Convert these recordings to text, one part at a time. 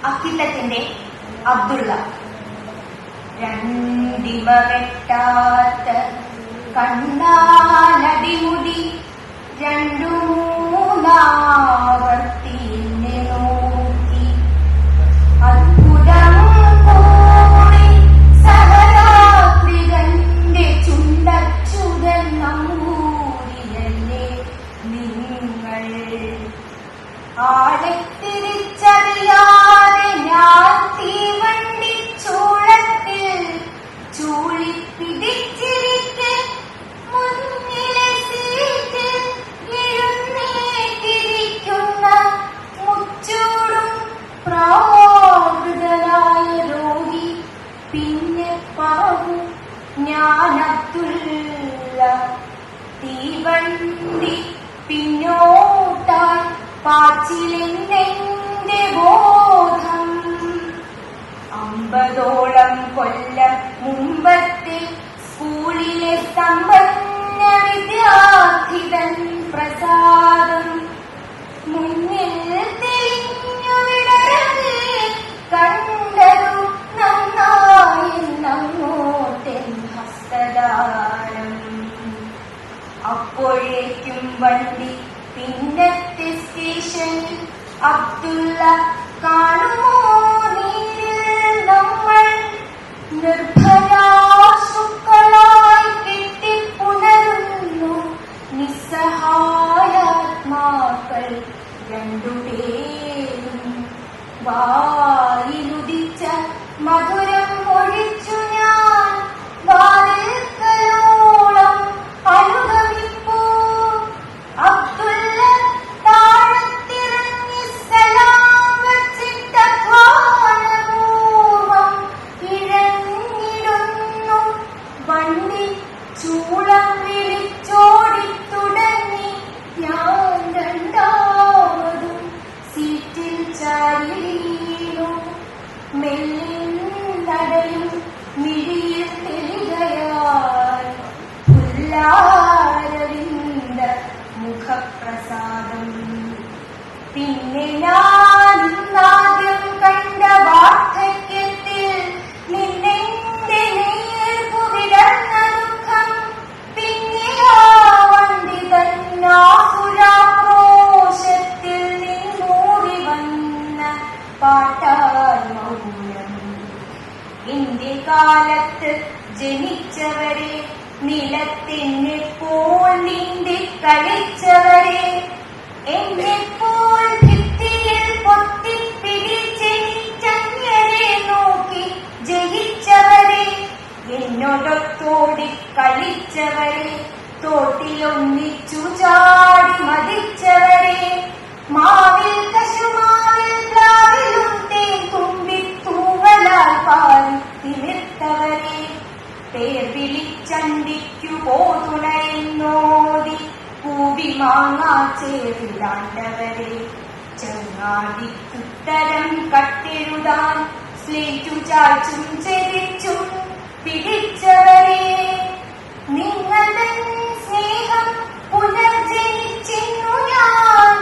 അക്കിത്തത്തിന്റെ അബ്ദുള്ള. രണ്ടിമ വെട്ടാത്ത കണ്ണാലടിമുടി രണ്ടു മൂന്നാവർത്തിനെ നോക്കി അത്ഭുതം കൂടി സഹരാത്രികന്റെ ചുണ്ടച്ചുതൻ നമ്പൂരിയല്ലേ നിങ്ങൾ. ആളെ തിരിച്ചറിയാതെ ഞാൻ തീവണ്ടി ചൂളത്തിൽ ചൂളിപ്പിടിച്ചിരിക്കെ മുന്നിലെ സീറ്റിൽ എഴുന്നേറ്റിരിക്കുന്ന മുച്ചൂടും പ്രാകൃതനായ രോഗി. പിന്നെ പറഞ്ഞു ഞാൻ അബ്ദുള്ള. തീവണ്ടി പിന്നോട്ടായി പാച്ചിലെന്റെ ബോധം 50ഓളം കൊല്ലം മുമ്പത്തെ സ്കൂളിലെ സമ്പന്ന വിദ്യാർത്ഥിതൻ പ്രസാദം മുന്നിൽ തെളിഞ്ഞു വിടരവേ കണ്ടതു നന്നായി അങ്ങോട്ടെൻ ഹസ്തദാനം. അപ്പോഴേക്കും വണ്ടി പിന്നത്തെ സ്റ്റേഷനിൽ. അബ്ദുള്ള കാണുമോ നീരിൽ നമ്മൾ നിർഭയാശുക്കളായി കെട്ടിപ്പുണരുന്നു നിസ്സഹായാത്മാക്കൾ രണ്ടുപേരും. വായിലുദിച്ച മധുരം ഒഴിച്ചു ഞാൻ വാരിൽക്കലോളം അനുഭവിപ്പൂ. അബ്ദുള്ള താഴത്തിറങ്ങി സലാം വച്ചിട്ട ധ്വാനപൂർവം ഇഴഞ്ഞിടുന്നു. വണ്ടി ചൂളം വിളിച്ചോടിത്തുടങ്ങി. ഞാൻ രണ്ടാമതും സീറ്റിൽ ചാരിയിരുന്നു. മെല്ലിനടയും മിഴിയിൽ തെളികയാൽ പുല്ലാരവിന്ദ മുഖപ്രസാദം. പിന്നെ ഞാൻ ഇന്നാദ്യം കണ്ട വാർദ്ധക്യത്തിൽ നിന്നെന്റെ നേർക്കു വിടർന്ന ദുഃഖം. പിന്നെ ആ വണ്ടി തന്നാസുരാക്രോശത്തിൽ നിന്നൂറി വന്ന പാട്ടാൽ മൗനം. എന്റെ കാലത്ത് ജനിച്ചവരെ നിലത്തെന്നെപ്പോൾ നീന്തി കളിച്ചവരെ എന്നെപ്പോൾ ഭിത്തിയിൽ പൊത്തിപ്പിടിച്ചെനിച്ചങ്ങനെ നോക്കി ജയിച്ചവരെ എന്നോടൊത്തോടി കളിച്ചവരെ തോട്ടിലൊന്നിച്ചു ചാടി മതിച്ചവരെ മാവിൽ കശുമാവിൽ പ്ലാവിലും തേൻ തുമ്പിത്തൂവലാൽ പാറി തിമിർത്തവരെ പേർ വിളിച്ചണ്ടിക്കു പോതുണയെന്നോതി കൂവി മാങ്ങാ ചേർന്നിടാണ്ടവരെ ചങ്ങാതിക്കുത്തരം കട്ടെഴുതാൻ സ്ലേറ്റു ചാച്ചും ചെരിച്ചും പിടിച്ചവരെ നിങ്ങളുടെ സ്നേഹം പുനർജനിച്ചിന്നു ഞാൻ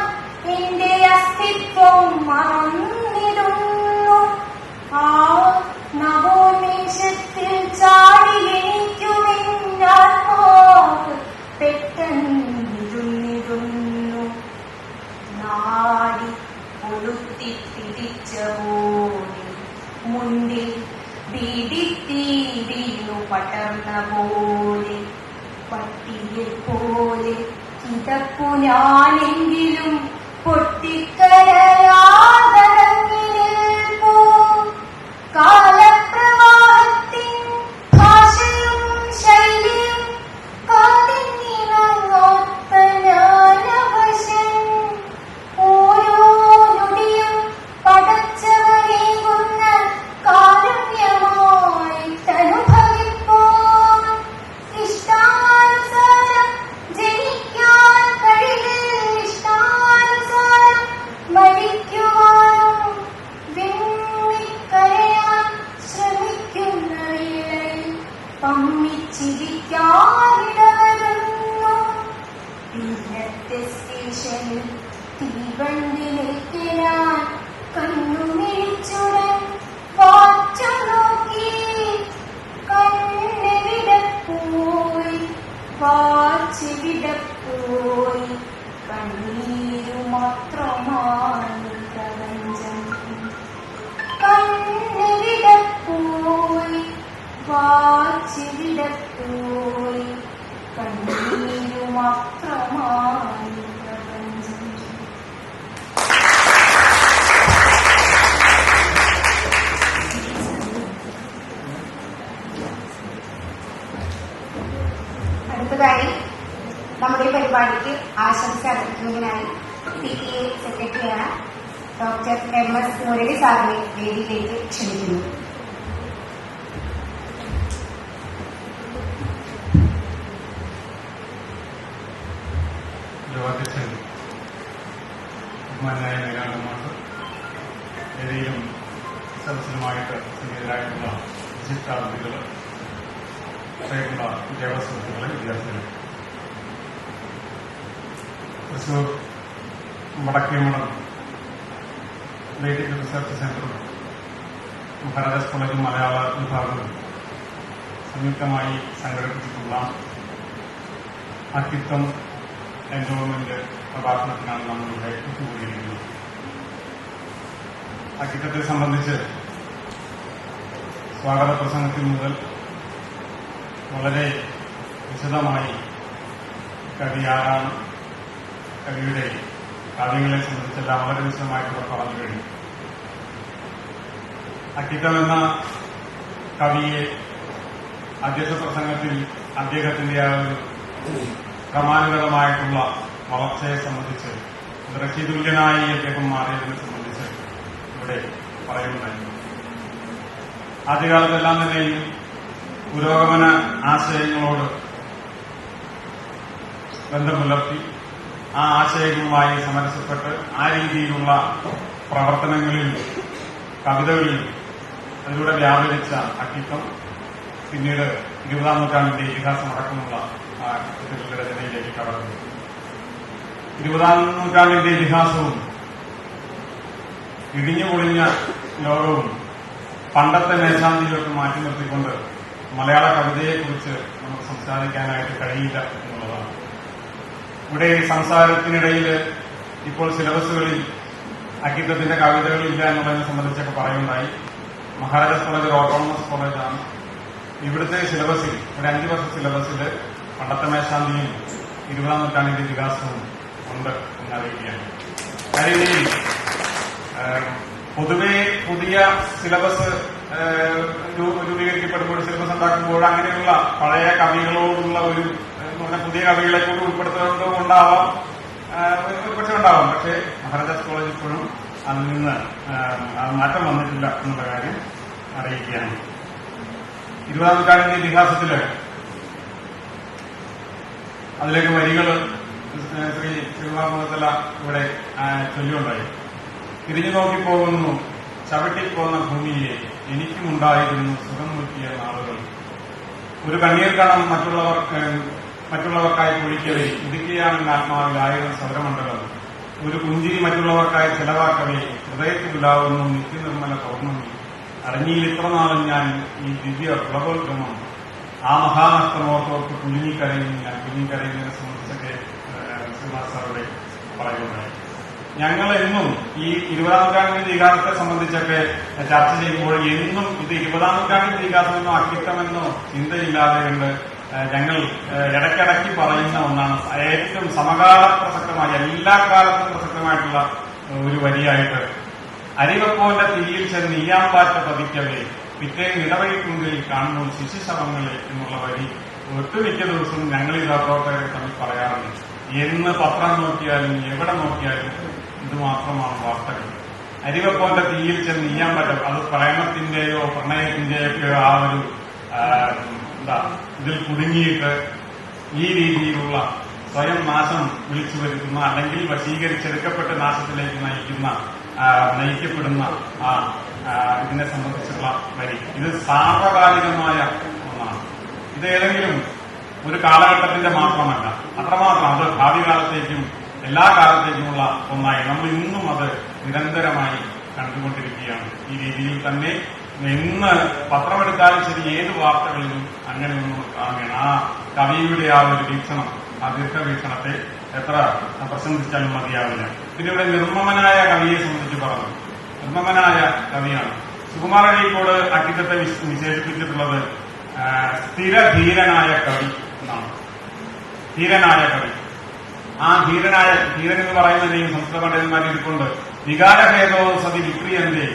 എന്റെ അസ്തിത്വം മറന്നിടുന്നു. ആ നവോന്മേഷത്തിൽ ചാടി എനിക്കുമെന്നാത്മാവ് പെട്ടെന്നിരുന്നിരുന്നു. നാടി കൊളുത്തി പിടിച്ച പോലെ മുന്നിൽ ബീഡിത്തീ വീണു പടർന്ന പോലെ പട്ടിയെ പോലെ കിതപ്പു ഞാനെങ്കിലും പൊട്ടിക്കരയാതടങ്ങി നിൽപ്പൂ. കാലപ്രവാഹത്തിൻ ഭാഷയും ശൈലിയും കാതിന്നിണങ്ങാത്ത ഞാനവശൻ. ഓരോ നൊടിയും പടച്ചവനേകുന്ന കാരുണ്യമായിട്ടനുഭവിപ്പോൾ ഇഷ്ടാനുസാരം ജനിക്കാൻ കഴിയില്ല, ഇഷ്ടാനുസാരം മരിക്കുവാനും വിമ്മിക്കരയാൻ ശ്രമിക്കുന്ന വേളയിൽ പമ്മിച്ചിരിക്കാനിടവരുന്നു. പിന്നത്തെ സ്റ്റേഷനിൽ തീവണ്ടി നിൽക്കാൻ കണ്ണുമിഴിച്ചു ഡോക്ടർ MS മുരളി സാറിനെ വേദിയിലേക്ക് ക്ഷണിക്കുന്നു. യോഗാധ്യക്ഷൻ ബഹുമാനായ മേലാളന്മാർക്ക്, വേദിയിലും സദസ്സിലുമായിട്ട് സന്നിഹിതരായിട്ടുള്ള വിശിഷ്ടാതിഥികൾ, പ്രിയപ്പെട്ട വിദ്യാഭ്യാസ സുഹൃത്തുക്കളെ, വിദ്യാർത്ഥികളെ, തൃശൂർ വടക്കേമഠം ബേസിക് റിസർച്ച് സെന്ററും മഹാരാജാസ് കോളേജും മലയാള വിഭാഗവും സംയുക്തമായി സംഘടിപ്പിച്ചിട്ടുള്ള അക്കിത്തം എൻഡോമെന്റ് പ്രഭാഷണത്തിനാണ് നമ്മളിവിടെ ഒത്തുകൂടിയിരിക്കുന്നത്. അക്കിത്തത്തെ സംബന്ധിച്ച് സ്വാഗത പ്രസംഗത്തിൽ മുതൽ വളരെ വിശദമായി കവി ആരാണ്, കവിയുടെ കാവ്യങ്ങളെ സംബന്ധിച്ചെല്ലാം വളരെ വിശദമായിട്ടുള്ള പറഞ്ഞു കഴിഞ്ഞു. അക്കിത്തം എന്ന കവിയെ അധ്യക്ഷ പ്രസംഗത്തിൽ അദ്ദേഹത്തിന്റെ ആ ഒരു ക്രമാനുഗതമായിട്ടുള്ള വളർച്ചയെ സംബന്ധിച്ച് ദൃശ്യതുല്യനായി അദ്ദേഹം മാറിയതിനെ സംബന്ധിച്ച് ഇവിടെ പറയുന്നുണ്ടായിരുന്നു. ആദ്യകാലത്തെല്ലാം തന്നെയും പുരോഗമന ആശയങ്ങളോട് ബന്ധം പുലർത്തി ആ ആശയങ്ങളുമായി സമരസപ്പെട്ട് ആ രീതിയിലുള്ള പ്രവർത്തനങ്ങളിൽ, കവിതകളിൽ അതിലൂടെ വ്യാപരിച്ച അക്കിത്തം പിന്നീട് 20-ാം നൂറ്റാണ്ടിന്റെ ഇതിഹാസം അടക്കമുള്ള കൃതികളുടെ രചനയിലേക്ക് കടന്നു. 20-ാം നൂറ്റാണ്ടിന്റെ ഇതിഹാസവും ഇടിഞ്ഞു പൊളിഞ്ഞ ലോകവും പണ്ടത്തെ മേശാന്തിയിലൊക്കെ മാറ്റി നിർത്തിക്കൊണ്ട് മലയാള കവിതയെക്കുറിച്ച് നമുക്ക് സംസാരിക്കാനായിട്ട് കഴിയില്ല എന്നുള്ളതാണ്. ഇവിടെ സംസാരത്തിനിടയിൽ ഇപ്പോൾ സിലബസുകളിൽ അക്കിത്തത്തിന്റെ കവിതകളില്ല എന്നുള്ളതിനെ സംബന്ധിച്ചൊക്കെ പറയുണ്ടായി. മഹാരാജാസ് കോളേജ് ഒരു ഓട്ടോണമസ് കോളേജാണ്. ഇവിടുത്തെ സിലബസിൽ, ഒരു 5 വർഷ സിലബസിൽ പണ്ടത്തെ മേശാന്തിയും 20-ാം നൂറ്റാണ്ടിന്റെ വികാസവും ഉണ്ട് എന്നറിയിക്കുകയാണ്. കാര്യം പൊതുവെ പുതിയ സിലബസ് രൂപീകരിക്കപ്പെടുമ്പോൾ, സിലബസ് ഉണ്ടാക്കുമ്പോൾ അങ്ങനെയുള്ള പഴയ കവികളോടുള്ള ഒരു പുതിയ കവികളെ കൂടി ഉൾപ്പെടുത്തുന്നത് കൊണ്ടാവാം, ഒരുപക്ഷെ ഉണ്ടാവാം. പക്ഷേ മഹാരാജാസ് കോളേജ് ഇപ്പോഴും അതിൽ നിന്ന് മാറ്റം വന്നിട്ടില്ല എന്നുള്ള കാര്യം അറിയിക്കുകയാണ്. 20-ാം നൂറ്റാണ്ടിന്റെ ഇതിഹാസത്തില് അതിലേക്ക് വരികൾ ശ്രീ ശിവകുമാരമുഖത്തല ഇവിടെ ചൊല്ലുണ്ടായി. തിരിഞ്ഞു നോക്കിപ്പോകുന്നു ചവിട്ടിപ്പോന്ന ഭൂമിയെ, എനിക്കുമുണ്ടായിരുന്നു സുഖം മുറ്റിയ നാളുകൾ. ഒരു കണ്ണീർ കണം മറ്റുള്ളവർക്കായി പൊഴിക്കവേ, ഇടുക്കിയാണ് ആത്മാവിൽ 1000 സൗരമണ്ഡലം. ഒരു പുഞ്ചിരി മറ്റുള്ളവർക്കായി ചെലവാക്കവേ, ഹൃദയത്തിലുണ്ടാവുന്നു നിത്യനിർമ്മല പൗർണമി. അറിഞ്ഞിയിൽ ഇത്ര നാളും ഞാൻ ഈ ദിവ്യ പ്ലവോദ്ഗമം, ആ മഹാനഷ്ടമോർത്തോർക്ക് കുഞ്ഞിക്കരയുന്നതിനെ സംബന്ധിച്ചൊക്കെ ശ്രീമാർ സാറുടെ പറയുന്നുണ്ടായി. ഞങ്ങൾ എന്നും ഈ 20-ാം നൂറ്റാണ്ടിന്റെ വികാസത്തെ സംബന്ധിച്ചൊക്കെ ചർച്ച ചെയ്യുമ്പോൾ എന്നും ഇത് 20-ാം നൂറ്റാണ്ടിന്റെ വികാസമെന്നോ അക്കിത്തമെന്നോ ചിന്തയില്ലാതെ കൊണ്ട് ഞങ്ങൾ ഇടയ്ക്കിടയ്ക്ക് പറയുന്ന ഒന്നാണ്. ഏറ്റവും സമകാല പ്രസക്തമായ, എല്ലാ കാലത്തും പ്രസക്തമായിട്ടുള്ള ഒരു വരിയായിട്ട്, അരിവപ്പോന്റെ തീയിൽ ചെന്ന് ഈയാമ്പാറ്റ പതിക്കവേ, പിറ്റേന്ന് ഇടവഴിക്കുണ്ടിൽ കാണുന്നു ശിശുശവങ്ങളെ എന്നുള്ള വരി ഒട്ടുമിക്ക ദിവസവും ഞങ്ങൾ ഈ പ്രവർത്തകരെ തമ്മിൽ പറയാറുണ്ട്. എന്ന് പത്രം നോക്കിയാലും എവിടെ നോക്കിയാലും ഇത് മാത്രമാണ് വാർത്തകൾ. അരിവപ്പോന്റെ തീയിൽ ചെന്ന് ഈയാമ്പാറ്റ, അത് പ്രേമത്തിന്റെയോ പ്രണയത്തിന്റെയൊക്കെ ആ ഒരു ഇതിൽ കുടുങ്ങിയിട്ട് ഈ രീതിയിലുള്ള സ്വയം നാശം വിളിച്ചു വരുത്തുന്ന, അല്ലെങ്കിൽ വശീകരിച്ചെടുക്കപ്പെട്ട് നാശത്തിലേക്ക് നയിക്കപ്പെടുന്ന ഇതിനെ സംബന്ധിച്ചുള്ള വരി. ഇത് സാർവകാലികമായ ഒന്നാണ്. ഇത് ഏതെങ്കിലും ഒരു കാലഘട്ടത്തിന്റെ മാത്രമല്ല, അത്രമാത്രം അത് ഭാവി കാലത്തേക്കും എല്ലാ കാലത്തേക്കുമുള്ള ഒന്നായി നമ്മൾ ഇന്നും അത് നിരന്തരമായി കണ്ടുകൊണ്ടിരിക്കുകയാണ്. ഈ രീതിയിൽ തന്നെ ഇന്ന് പത്രമെടുത്താലും ശരി, ഏത് വാർത്തകളിലും അങ്ങനെ ഒന്നും കാണുകയാണ്. ആ കവിയുടെ ആ ഒരു വീക്ഷണം, ആ ദീർഘവീക്ഷണത്തെ എത്ര പ്രശംസിച്ചാലും മതിയാവില്ല. പിന്നെ ഇവിടെ നിർമ്മമനായ കവിയെ സംബന്ധിച്ച് പറഞ്ഞു. നിർമ്മമനായ കവിയാണ് സുകുമാര അഴീക്കോട്. അക്കിത്തത്തെ വിശേഷിപ്പിച്ചിട്ടുള്ളത് സ്ഥിരധീരനായ കവി എന്നാണ്. ധീരനായ കവി. ആ ധീരൻ എന്ന് പറയുന്നതിനെയും സംസ്കൃത പണ്ഡിതന്മാരിൽ ഇരിക്കൊണ്ട് വികാരഭേദോ സതി വിക്രിയന്റെ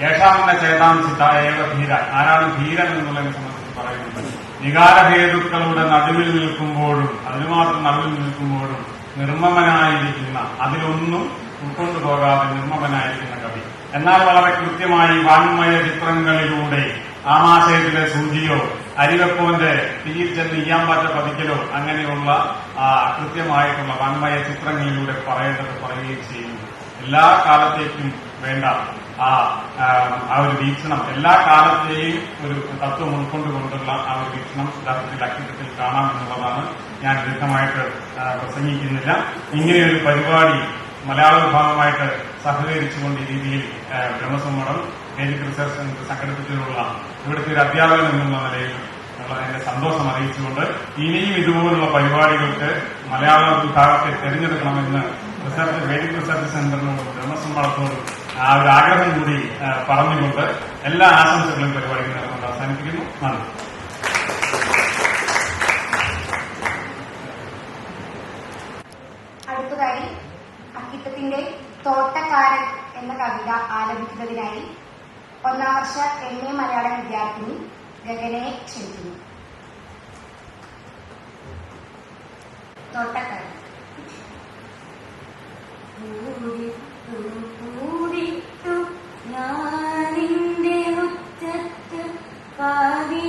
യേശാമെന്ന ചേതാംസിത ഏവ ധീര. ആരാണ് ധീരൻ എന്നുള്ളതിനെ സംബന്ധിച്ച് പറയുന്നത്? വികാരഭേദുക്കളുടെ നടുവിൽ നിൽക്കുമ്പോഴും, അതിനു മാത്രം നടുവിൽ നിൽക്കുമ്പോഴും നിർമ്മമനായിരിക്കുന്ന, അതിലൊന്നും ഉൾക്കൊണ്ടുപോകാതെ നിർമ്മമനായിരിക്കുന്ന എന്നാൽ വളരെ കൃത്യമായി വാങ്മയ ചിത്രങ്ങളിലൂടെ ആമാശയത്തിലെ സൂചിയോ അരിവെപ്പോന്റെ തീയിൽ ചെന്ന് ഇയ്യാമ്പാറ്റ പതിക്കലോ അങ്ങനെയുള്ള കൃത്യമായിട്ടുള്ള വാങ്മയ ചിത്രങ്ങളിലൂടെ പറയേണ്ടത് പറയുകയും ചെയ്യുന്നു. എല്ലാ കാലത്തേക്കും വേണ്ട ആ ഒരു വീക്ഷണം, എല്ലാ കാലത്തെയും ഒരു തത്വം ഉൾക്കൊണ്ടുകൊണ്ടുള്ള ആ ഒരു വീക്ഷണം യഥാർത്ഥത്തിൽ അക്കിത്തത്തിൽ കാണാം എന്നുള്ളതാണ്. ഞാൻ ദീർഘമായിട്ട് പ്രസംഗിക്കുന്നില്ല. ഇങ്ങനെയൊരു പരിപാടി മലയാള വിഭാഗമായിട്ട് സഹകരിച്ചുകൊണ്ട് ഈ രീതിയിൽ ബ്രഹ്മസമ്മേളനം വേദിക് റിസർച്ച് സെന്റർ സംഘടിപ്പിച്ചതിനുള്ള ഇവിടുത്തെ ഒരു അധ്യാപകൻ എന്നുള്ള നിലയിൽ എന്റെ സന്തോഷം അറിയിച്ചുകൊണ്ട് ഇനിയും ഇതുപോലുള്ള പരിപാടികൾക്ക് മലയാള വിഭാഗത്തെ തെരഞ്ഞെടുക്കണമെന്ന് വേദിക് റിസർച്ച് സെന്ററിനോടും ബ്രഹ്മസമ്മേളനത്തോടും ആ ഒരു ആഗ്രഹം കൂടി പറഞ്ഞുകൊണ്ട് എല്ലാ ആശംസകളും പരിപാടികൾ നടന്നുകൊണ്ട് അവസാനിപ്പിക്കുന്നു. നന്ദി. അടുത്തതായി അക്കിത്തത്തിന്റെ തോട്ടക്കാരൻ എന്ന കവിത ആലപിക്കുന്നതിനായി 1ാം വർഷ MA മലയാളം വിദ്യാർത്ഥിനി ഗഗനയെ ക്ഷണിക്കുന്നു. തോട്ടക്കാരൻ. ഞാനിന്റെ മുറ്റത്ത് പാതി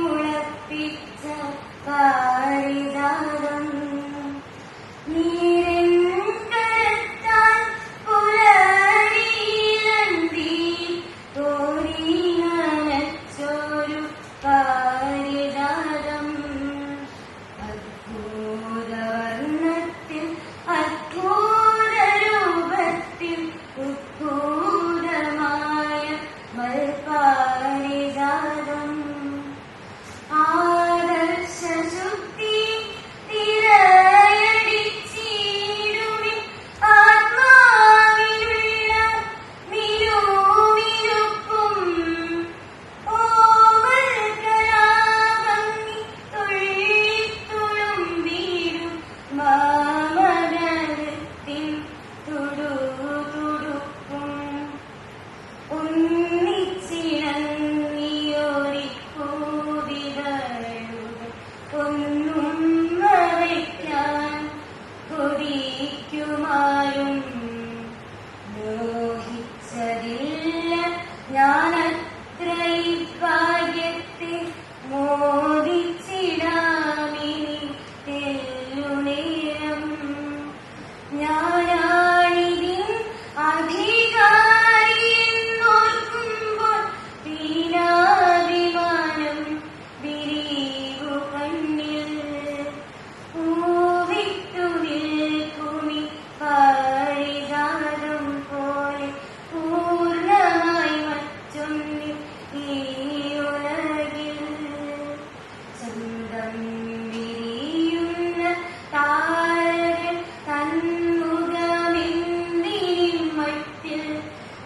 മുളപ്പിച്ച കാരിതാരം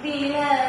വില